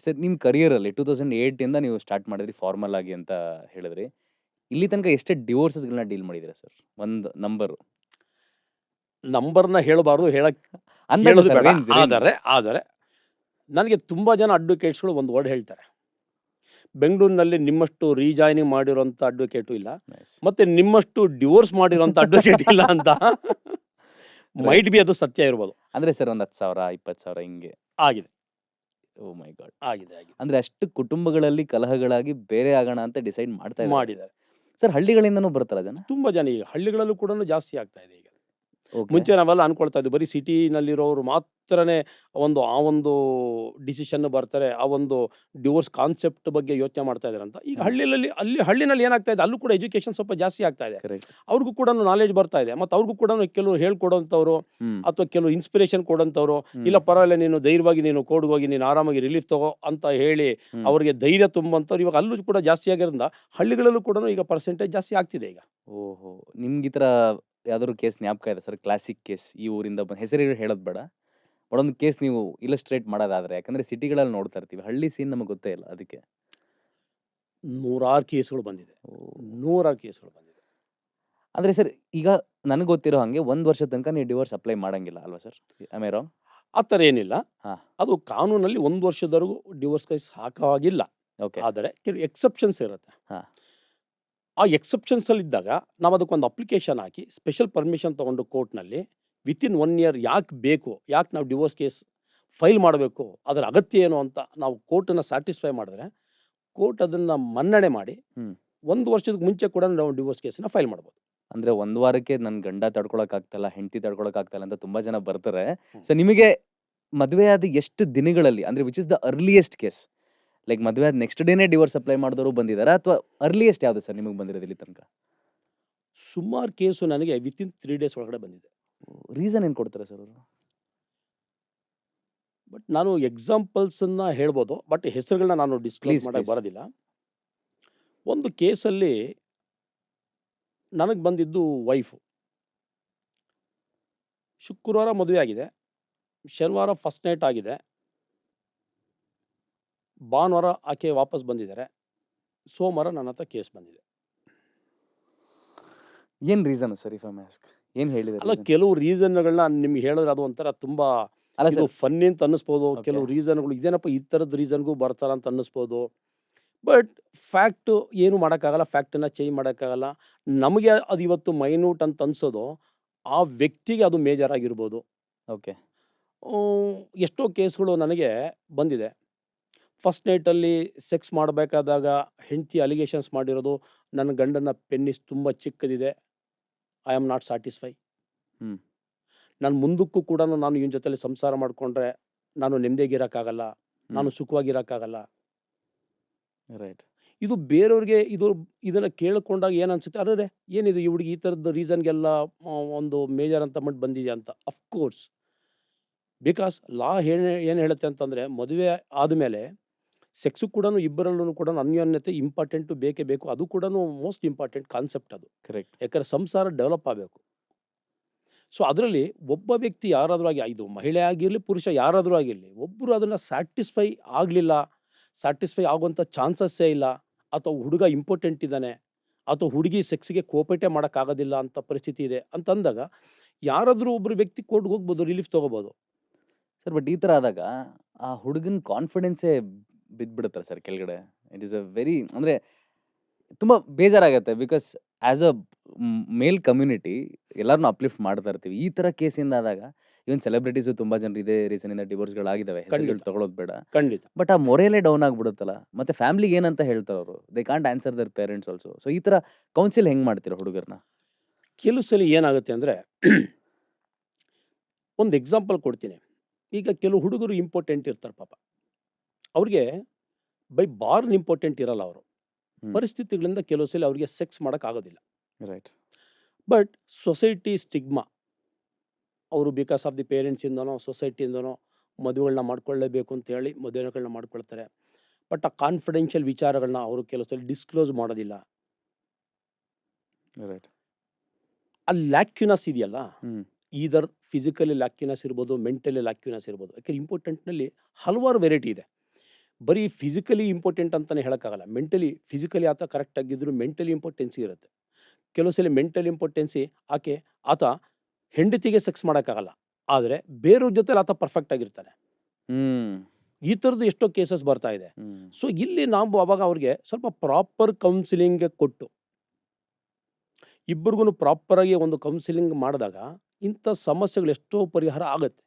Sir ನಿಮ್ಮ ಕರಿಯರಲ್ಲಿ 2008 ಇಂದ ನೀವು ಸ್ಟಾರ್ಟ್ ಮಾಡಿದ್ರಿ ಫಾರ್ಮಲ್ ಆಗಿ ಅಂತ ಹೇಳಿದ್ರಿ. ಇಲ್ಲಿ ತನಕ ಎಷ್ಟೇ ಡಿವೋರ್ಸಸ್‌ಗಳನ್ನ ಡೀಲ್ ಮಾಡಿದ್ದೀರಾ ಸರ್? ಒಂದು ನಂಬರು. ನಂಬರ್ನ ಹೇಳಬಾರ್ದು, ಅಂದಾಜು ಹೇಳೋದು ಸರ್ ಬೇಡ. Range range. ಆದರೆ ನನಗೆ ತುಂಬ ಜನ ಅಡ್ವೊಕೇಟ್ಸ್ಗಳು ಒಂದು ವರ್ಡ್ ಹೇಳ್ತಾರೆ. ಬೆಂಗಳೂರಿನಲ್ಲಿ ನಿಮ್ಮಷ್ಟು ರೀಜಾಯ್ನಿಂಗ್ ಮಾಡಿರೋಂಥ ಅಡ್ವೊಕೇಟು ಇಲ್ಲ, ನೈಸ್. ಮತ್ತೆ ನಿಮ್ಮಷ್ಟು ಡಿವೋರ್ಸ್ ಮಾಡಿರೋಂಥ ಅಡ್ವೊಕೇಟ್ ಇಲ್ಲ ಅಂತ. ಮೈಟ್ ಬಿ ಅದು ಸತ್ಯ ಇರ್ಬೋದು. ಅಂದ್ರೆ ಸರ್ ಒಂದು 10,000 20,000 ಹಿಂಗೆ ಆಗಿದೆ ಓ ಮೈ ಗಾಡ್. ಆಗಿದೆ ಆಗಿದೆ ಅಂದ್ರೆ ಅಷ್ಟು ಕುಟುಂಬಗಳಲ್ಲಿ ಕಲಹಗಳಾಗಿ ಬೇರೆ ಆಗೋಣ ಅಂತ ಡಿಸೈಡ್ ಮಾಡ್ತಾ ಇದ್ದಾರೆ. ಮಾಡಿದ್ದಾರೆ. ಸರ್ ಹಳ್ಳಿಗಳಿಂದನೂ ಬರ್ತಾರ ಜನ? ತುಂಬ ಜನ ಈಗ ಹಳ್ಳಿಗಳಲ್ಲೂ ಕೂಡ ಜಾಸ್ತಿ ಆಗ್ತಾ ಇದೆ ಈಗ. ಓಕೆ. ಮುಂಚೆ ನಾವೆಲ್ಲ ಅನ್ಕೊಳ್ತಾ ಇದ್ವಿ ಬರೀ ಸಿಟಿನಲ್ಲಿರೋರು ಮಾತ್ರನೇ ಆ ಒಂದು ಡಿಸಿಷನ್ ಬರ್ತಾರೆ, ಆ ಒಂದು ಡಿವೋರ್ಸ್ ಕಾನ್ಸೆಪ್ಟ್ ಬಗ್ಗೆ ಯೋಚನೆ ಮಾಡ್ತಾ ಇದ್ದಾರೆ ಅಂತ. ಈಗ ಹಳ್ಳಿನಲ್ಲಿ ಏನಾಗ್ತಾ ಇದೆ, ಅಲ್ಲೂ ಕೂಡ ಎಜುಕೇಶನ್ ಸ್ವಲ್ಪ ಜಾಸ್ತಿ ಆಗ್ತಾ ಇದೆ. ಕರೆಕ್ಟ್. ಅವ್ರಿಗೂ ಕೂಡ ನಾಲೆಜ್ ಬರ್ತಾ ಇದೆ, ಮತ್ತು ಅವ್ರಿಗೂ ಕೂಡ ಕೆಲವರು ಹೇಳ್ಕೊಡೋಂಥವ್ರು ಅಥವಾ ಕೆಲವರು ಇನ್ಸ್ಪಿರೇಷನ್ ಕೊಡೋಂಥವ್ರು, ಇಲ್ಲ ಪರವಾಗಿಲ್ಲ ನೀನು ಧೈರ್ಯವಾಗಿ ನೀನು ಕೋರ್ಟ್ಗೆ ಹೋಗಿ ನೀನು ಆರಾಮಾಗಿ ರಿಲೀಫ್ ತಗೋ ಅಂತ ಹೇಳಿ ಅವರಿಗೆ ಧೈರ್ಯ ತುಂಬಂಥವ್ರು ಇವಾಗ ಅಲ್ಲೂ ಕೂಡ ಜಾಸ್ತಿ ಆಗಿರೋದ್ರಿಂದ ಹಳ್ಳಿಗಳಲ್ಲೂ ಕೂಡ ಈಗ ಪರ್ಸೆಂಟೇಜ್ ಜಾಸ್ತಿ ಆಗ್ತಿದೆ ಈಗ. ಓಹೋ, ನಿಮ್ಗೆ ಈ ಥರ ಯಾವ್ದಾದ್ರು ಕೇಸ್ ಜ್ಞಾಪಕ ಇದೆ ಸರ್? ಕ್ಲಾಸಿಕ್ ಕೇಸ್ ಈ ಊರಿಂದ ಹೆಸರುಗಳು ಹೇಳೋದು ಬೇಡ, ಬಟ್ ಒಂದು ಕೇಸ್ ನೀವು ಇಲಸ್ಟ್ರೇಟ್ ಮಾಡೋದಾದ್ರೆ, ಯಾಕಂದ್ರೆ ಸಿಟಿಗಳಲ್ಲಿ ನೋಡ್ತಾ ಇರ್ತೀವಿ, ಹಳ್ಳಿ ಸೀನ್ ನಮಗೆ ಗೊತ್ತೇ ಇಲ್ಲ ಅದಕ್ಕೆ. ನೂರಾರು ಕೇಸ್ಗಳು ಬಂದಿದೆ, ನೂರಾರು ಕೇಸ್ಗಳು ಬಂದಿದೆ. ಅಂದ್ರೆ ಸರ್ ಈಗ ನನಗೆ ಗೊತ್ತಿರೋ ಹಾಗೆ 1 ವರ್ಷದ ತನಕ ನೀವು ಡಿವೋರ್ಸ್ ಅಪ್ಲೈ ಮಾಡಂಗಿಲ್ಲ ಅಲ್ವಾ ಸರ್? Am I wrong? ಆ ಥರ ಏನಿಲ್ಲ. ಹಾ. ಅದು ಕಾನೂನಲ್ಲಿ 1 ವರ್ಷದವರೆಗೂ ಡಿವೋರ್ಸ್ ಕೇಸ್ ಹಾಕವಾಗಿಲ್ಲ. ಓಕೆ. ಆದರೆ ಕೆಲವು ಎಕ್ಸೆಪ್ಷನ್ಸ್ ಇರುತ್ತೆ. ಹಾ. ಆ ಎಕ್ಸೆಪ್ಷನ್ಸಲ್ಲಿ ಇದ್ದಾಗ ನಾವು ಅದಕ್ಕೊಂದು ಅಪ್ಲಿಕೇಶನ್ ಹಾಕಿ ಸ್ಪೆಷಲ್ ಪರ್ಮಿಷನ್ ತೊಗೊಂಡು ಕೋರ್ಟ್ನಲ್ಲಿ ವಿತಿನ್ 1 ಇಯರ್ ಯಾಕೆ ನಾವು ಡಿವೋರ್ಸ್ ಕೇಸ್ ಫೈಲ್ ಮಾಡಬೇಕು, ಅದರ ಅಗತ್ಯ ಏನು ಅಂತ ನಾವು ಕೋರ್ಟನ್ನು ಸ್ಯಾಟಿಸ್ಫೈ ಮಾಡಿದ್ರೆ ಕೋರ್ಟ್ ಅದನ್ನು ಮನ್ನಣೆ ಮಾಡಿ 1 ವರ್ಷದ ಮುಂಚೆ ಕೂಡ ನಾವು ಡಿವೋರ್ಸ್ ಕೇಸನ್ನು ಫೈಲ್ ಮಾಡ್ಬೋದು. ಅಂದ್ರೆ 1 ವಾರಕ್ಕೆ ನನ್ನ ಗಂಡ ತಡ್ಕೊಳಕ್ ಆಗ್ತಲ್ಲ, ಹೆಂಡತಿ ತಡ್ಕೊಳಕ್ ಆಗ್ತಲ್ಲ ಅಂತ ತುಂಬಾ ಜನ ಬರ್ತಾರೆ. ಸೊ ನಿಮಗೆ ಮದುವೆ ಆದ ಎಷ್ಟು ದಿನಗಳಲ್ಲಿ, ಅಂದ್ರೆ which is the earliest case? Like ಮದುವೆ ಆದ ನೆಕ್ಸ್ಟ್ ಡೇನೇ ಡಿವೋರ್ಸ್ ಅಪ್ಲೈ ಮಾಡಿದವರು ಬಂದಿದ್ದಾರೆ, ಅಥವಾ ಅರ್ಲಿಯೆಸ್ಟ್ ಯಾವುದು ಸರ್ ನಿಮಗೆ ಬಂದಿರೋದು ಇಲ್ಲಿ ತನಕ? ಸುಮಾರು ಕೇಸು ನನಗೆ ವಿತಿನ್ 3 ಡೇಸ್ ಒಳಗಡೆ ಬಂದಿದೆ. ರೀಸನ್ ಏನು ಕೊಡ್ತಾರೆ ಸರ್ ಅವರು? ಬಟ್ ನಾನು ಎಕ್ಸಾಂಪಲ್ಸನ್ನು ಹೇಳ್ಬೋದು, ಬಟ್ ಹೆಸರುಗಳನ್ನ ನಾನು ಡಿಸ್ಕ್ಲೋಸ್ ಮಾಡೋಕ್ಕೆ ಬರೋದಿಲ್ಲ. ಒಂದು ಕೇಸಲ್ಲಿ ನನಗೆ ಬಂದಿದ್ದು ವೈಫು. ಶುಕ್ರವಾರ ಮದುವೆ ಆಗಿದೆ, ಶನಿವಾರ ಫಸ್ಟ್ ನೈಟ್ ಆಗಿದೆ, ಭಾನುವಾರ ಆಕೆ ವಾಪಸ್ ಬಂದಿದ್ದಾರೆ, ಸೋಮವಾರ ನನ್ನ ಹತ್ರ ಕೇಸ್ ಬಂದಿದೆ. ಏನು reason sir if I may ask? ಏನು ಹೇಳಿದ್ದಾರೆ? ಅಲ್ಲ, ಕೆಲವು ರೀಸನ್ಗಳನ್ನ ನಿಮ್ಗೆ ಹೇಳಿದ್ರೆ ಅದು ಒಂಥರ ತುಂಬಾ ಅಲ್ಲ ಇದು ಸರ್, ಫನ್ನಿ ಅಂತ ಅನ್ನಿಸ್ಬೋದು. Okay. ಕೆಲವು ರೀಸನ್ಗಳು ಇದೇನಪ್ಪ ಈ ಥರದ ರೀಸನ್ಗೂ ಬರ್ತಾರ ಅಂತ ಅನ್ನಿಸ್ಬೋದು. ಬಟ್ ಫ್ಯಾಕ್ಟು ಏನು ಮಾಡೋಕ್ಕಾಗಲ್ಲ, ಫ್ಯಾಕ್ಟನ್ನು ಚೇಂಜ್ ಮಾಡೋಕ್ಕಾಗಲ್ಲ. ನಮಗೆ ಅದು ಇವತ್ತು ಮೈನ್ಯೂಟ್ ಅಂತ ಅನ್ಸೋದು, ಆ ವ್ಯಕ್ತಿಗೆ ಅದು ಮೇಜರ್ ಆಗಿರ್ಬೋದು. ಓಕೆ. ಎಷ್ಟೋ ಕೇಸ್ಗಳು ನನಗೆ ಬಂದಿದೆ. ಫಸ್ಟ್ ನೈಟಲ್ಲಿ ಸೆಕ್ಸ್ ಮಾಡಬೇಕಾದಾಗ ಹೆಂಡತಿ ಅಲಿಗೇಷನ್ಸ್ ಮಾಡಿರೋದು, ನನ್ನ ಗಂಡನ ಪೆನ್ನಿಸ್ ತುಂಬ ಚಿಕ್ಕದಿದೆ, ಐ ಆಮ್ ನಾಟ್ ಸ್ಯಾಟಿಸ್ಫೈ, ನಾನು ಮುಂದಕ್ಕೂ ಕೂಡ ನಾನು ಇವನ ಜೊತೆಲಿ ಸಂಸಾರ ಮಾಡಿಕೊಂಡ್ರೆ ನಾನು ನೆಮ್ಮದಿಯಾಗಿರೋಕ್ಕಾಗಲ್ಲ, ನಾನು ಸುಖವಾಗಿರೋಕ್ಕಾಗಲ್ಲ. ರೈಟ್. ಇದು ಬೇರೆಯವ್ರಿಗೆ ಇದನ್ನು ಕೇಳಿಕೊಂಡಾಗ ಏನು ಅನ್ಸುತ್ತೆ, ಅರೆ ಏನಿದು ಈ ಹುಡುಗಿ ಈ ಥರದ ರೀಸನ್ಗೆಲ್ಲ ಒಂದು ಮೇಜರ್ ಅಂತ ಮಟ್ಟು ಬಂದಿದೆಯಾ ಅಂತ. ಅಫ್ಕೋರ್ಸ್, ಬಿಕಾಸ್ ಲಾ ಏನು ಹೇಳುತ್ತೆ ಅಂತಂದರೆ, ಮದುವೆ ಆದಮೇಲೆ ಸೆಕ್ಸು ಕೂಡ ಇಬ್ಬರಲ್ಲೂ ಕೂಡ ಅನ್ಯೋನ್ಯತೆ ಇಂಪಾರ್ಟೆಂಟು, ಬೇಕೇ ಬೇಕು. ಅದು ಕೂಡ ಮೋಸ್ಟ್ ಇಂಪಾರ್ಟೆಂಟ್ ಕಾನ್ಸೆಪ್ಟ್ ಅದು. ಕರೆಕ್ಟ್. ಯಾಕಂದರೆ ಸಂಸಾರ ಡೆವಲಪ್ ಆಗಬೇಕು. ಸೊ ಅದರಲ್ಲಿ ಒಬ್ಬ ವ್ಯಕ್ತಿ ಯಾರಾದರೂ ಆಗಿ, ಇದು ಮಹಿಳೆ ಆಗಿರಲಿ ಪುರುಷ ಯಾರಾದರೂ ಆಗಿರಲಿ, ಒಬ್ಬರು ಅದನ್ನು ಸ್ಯಾಟಿಸ್ಫೈ ಆಗಲಿಲ್ಲ, ಸ್ಯಾಟಿಸ್ಫೈ ಆಗುವಂಥ ಚಾನ್ಸಸ್ಸೇ ಇಲ್ಲ, ಅಥವಾ ಹುಡುಗ ಇಂಪಾರ್ಟೆಂಟ್ ಇದ್ದಾನೆ, ಅಥವಾ ಹುಡುಗಿ ಸೆಕ್ಸ್ಗೆ ಕೋಪೇಟೆ ಮಾಡೋಕ್ಕಾಗೋದಿಲ್ಲ ಅಂತ ಪರಿಸ್ಥಿತಿ ಇದೆ ಅಂತಂದಾಗ ಯಾರಾದರೂ ಒಬ್ಬರು ವ್ಯಕ್ತಿ ಕೋರ್ಟ್ಗೆ ಹೋಗ್ಬೋದು, ರಿಲೀಫ್ ತೊಗೋಬೋದು. ಸರ್ ಬಟ್ ಈ ಥರ ಆದಾಗ ಆ ಹುಡುಗನ ಕಾನ್ಫಿಡೆನ್ಸೇ ಬಿದ್ದುಬಿಡುತ್ತಲ್ಲ ಸರ್ ಕೆಳಗಡೆ. ಇಟ್ ಈಸ್ ಅ ವೆರಿ, ಅಂದರೆ ತುಂಬ ಬೇಜಾರಾಗುತ್ತೆ. Because as a male community ಎಲ್ಲರನ್ನೂ ಅಪ್ಲಿಫ್ಟ್ ಮಾಡ್ತಾ ಇರ್ತೀವಿ. ಈ ಥರ ಕೇಸಿಂದ ಆದಾಗ ಇವನ್ ಸೆಲೆಬ್ರಿಟೀಸು ತುಂಬ ಜನರು ಇದೇ ರೀಸನಿಂದ ಡಿವೋರ್ಸ್ಗಳಾಗಿದ್ದಾವೆ, ಹೆಸರುಗಳು ತಗೊಳ್ಳೋದು ಬೇಡ. ಖಂಡಿತ. ಬಟ್ ಆ ಮೊರೇಲೇ ಡೌನ್ ಆಗಿಬಿಡುತ್ತಲ್ಲ, ಮತ್ತೆ ಫ್ಯಾಮಿಲಿಗೆ ಏನಂತ ಹೇಳ್ತಾರೆ ಅವರು? They can't answer their parents also. So ಈ ಥರ ಕೌನ್ಸಿಲ್ ಹೆಂಗೆ ಮಾಡ್ತೀರಾ ಹುಡುಗರನ್ನ? ಕೆಲವು ಸಲ ಏನಾಗುತ್ತೆ ಅಂದರೆ, ಒಂದು ಎಕ್ಸಾಂಪಲ್ ಕೊಡ್ತೀನಿ. ಈಗ ಕೆಲವು ಹುಡುಗರು ಇಂಪಾರ್ಟೆಂಟ್ ಇರ್ತಾರೆ ಪಾಪ, ಅವ್ರಿಗೆ ಬೈ ಬಾರ್ನ್ ಇಂಪಾರ್ಟೆಂಟ್ ಇರಲ್ಲ. ಅವರು ಪರಿಸ್ಥಿತಿಗಳಿಂದ ಕೆಲವು ಸಲ ಅವ್ರಿಗೆ ಸೆಕ್ಸ್ ಮಾಡೋಕ್ಕಾಗೋದಿಲ್ಲ. ರೈಟ್. ಬಟ್ ಸೊಸೈಟಿ ಸ್ಟಿಗ್ಮಾ, ಅವರು ಬಿಕಾಸ್ ಆಫ್ ದಿ ಪೇರೆಂಟ್ಸಿಂದನೋ ಸೊಸೈಟಿಯಿಂದನೋ ಮದುವೆಗಳನ್ನ ಮಾಡ್ಕೊಳ್ಳೇಬೇಕು ಅಂತ ಹೇಳಿ ಮದುವೆಗಳನ್ನ ಮಾಡ್ಕೊಳ್ತಾರೆ. ಬಟ್ ಆ ಕಾನ್ಫಿಡೆನ್ಷಿಯಲ್ ವಿಚಾರಗಳನ್ನ ಅವರು ಕೆಲವು ಸಲ ಡಿಸ್ಕ್ಲೋಸ್ ಮಾಡೋದಿಲ್ಲ. ರೈಟ್. ಆ ಲ್ಯಾಕ್ಯುನಸ್ ಇದೆಯಲ್ಲ, ಈದರ್ ಫಿಸಿಕಲಿ ಲ್ಯಾಕ್ಯುನಸ್ ಇರ್ಬೋದು, ಮೆಂಟಲಿ ಲ್ಯಾಕ್ಯುನಸ್ ಇರ್ಬೋದು. ಯಾಕೆಂದ್ರೆ ಇಂಪಾರ್ಟೆಂಟ್ನಲ್ಲಿ ಹಲವಾರು ವೆರೈಟಿ ಇದೆ. ಬರೀ ಫಿಸಿಕಲಿ ಇಂಪಾರ್ಟೆಂಟ್ ಅಂತಲೇ ಹೇಳೋಕ್ಕಾಗಲ್ಲ. ಫಿಸಿಕಲಿ ಆತ ಕರೆಕ್ಟ್ ಆಗಿದ್ದರೂ ಮೆಂಟಲಿ ಇಂಪಾರ್ಟೆನ್ಸಿ ಇರುತ್ತೆ. ಕೆಲವು ಸಲ ಮೆಂಟಲ್ ಇಂಪಾರ್ಟೆನ್ಸಿ ಆತ ಹೆಂಡತಿಗೆ ಸೆಕ್ಸ್ ಮಾಡೋಕ್ಕಾಗಲ್ಲ. ಆದರೆ ಬೇರೆಯವ್ರ ಜೊತೆಲಿ ಆತ ಪರ್ಫೆಕ್ಟ್ ಆಗಿರ್ತಾನೆ. ಹ್ಮ್. ಈ ಥರದ್ದು ಎಷ್ಟೋ ಕೇಸಸ್ ಬರ್ತಾ ಇದೆ. ಹ್ಮ್. ಸೊ ಇಲ್ಲಿ ನಾವು ಅವಾಗ ಅವ್ರಿಗೆ ಸ್ವಲ್ಪ ಪ್ರಾಪರ್ ಕೌನ್ಸಿಲಿಂಗ್ ಕೊಟ್ಟು ಇಬ್ಬರಿಗೂ ಪ್ರಾಪರಾಗಿ ಒಂದು ಕೌನ್ಸಿಲಿಂಗ್ ಮಾಡಿದಾಗ ಇಂಥ ಸಮಸ್ಯೆಗಳು ಎಷ್ಟೋ ಪರಿಹಾರ ಆಗುತ್ತೆ.